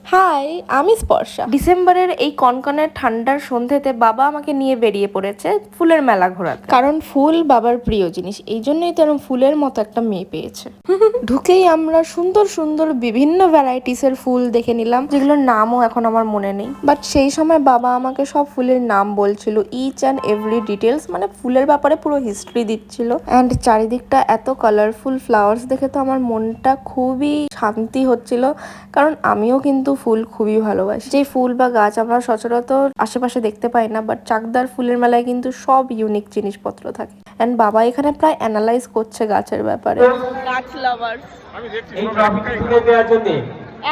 High, আমি স্পর্শা। ডিসেম্বরের এই কনকনে ঠান্ডার সন্ধ্যেতে বাবা আমাকে নিয়ে বেরিয়ে পড়েছে ফুলের মেলা ঘোরাতে, কারণ ফুল বাবার প্রিয় জিনিস। এই জন্যই তো এরকম ফুলের মতো একটা মেয়ে পেয়েছে। ঢুকেই আমরা সুন্দর সুন্দর বিভিন্ন ভ্যারাইটিসের ফুল দেখে নিলাম, যেগুলোর নামও এখন আমার মনে নেই। বাট সেই সময় বাবা আমাকে সব ফুলের নাম বলছিল, ইচ অ্যান্ড এভরি ডিটেলস, মানে ফুলের ব্যাপারে পুরো হিস্ট্রি দিচ্ছিল। অ্যান্ড চারিদিকটা এত কালারফুল ফ্লাওয়ার্স দেখে তো আমার মনটা খুবই শান্তি হচ্ছিল, কারণ আমিও কিন্তু ফুল খুবই ভালোবাসি। যে ফুল বা গাছ আমরা সচরাচর আশেপাশে দেখতে পাই না, বাট চাকদার ফুলের মেলায় কিন্তু সব ইউনিক জিনিসপত্র থাকে। এন্ড বাবা এখানে প্রায় অ্যানালাইজ করছে গাছের ব্যাপারে। গাছ লাভার্স এই ট্রফিটি তুলে দেওয়ার জন্য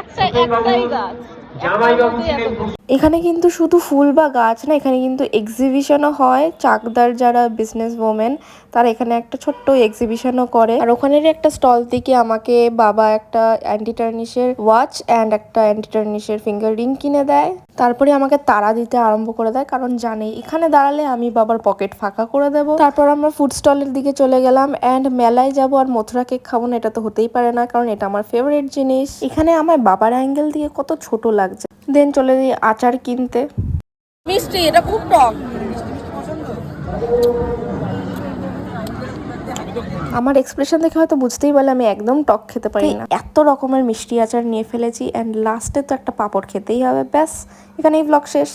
একটাই গাছ জামাইবাবু ছিলেন। এখানে কিন্তু শুধু ফুল বা গাছ না, এখানে কিন্তু এক্সিবিশনও হয়। চাকদার যারা বিজনেস ওমেন তারা এখানে একটা ছোট্ট এক্সিবিশনও করে। আর ওখানেরই একটা স্টল থেকে আমাকে বাবা একটা অ্যান্টি টার্নিশের ওয়াচ অ্যান্ড একটা অ্যান্টি টার্নিশের ফিঙ্গার রিং কিনে দেয়। তারপরে আমাকে তাড়া দিতে আরম্ভ করে দেয়, কারণ জানে এখানে দাঁড়ালে আমি বাবার পকেট ফাঁকা করে দেব। তারপর আমরা ফুড স্টলের দিকে চলে গেলাম। অ্যান্ড মেলায় যাব আর মথুরা কেক খাবো না, এটা তো হতেই পারে না, কারণ এটা আমার ফেভারিট জিনিস। এখানে আমার বাবার অ্যাঙ্গেল দিয়ে কত ছোট লাগছে। দেন চলে যাই আচার কিনতে। মিষ্টি, এটা খুব টক। আমার এক্সপ্রেশন দেখে হয়তো বুঝতেই পারলে আমি একদম টক খেতে পারি না। এত রকমের মিষ্টি আচার নিয়ে ফেলেছি, অ্যান্ড লাস্টে তো একটা পাঁপড় খেতেই হবে। ব্যাস, এখানেই ব্লগ শেষ।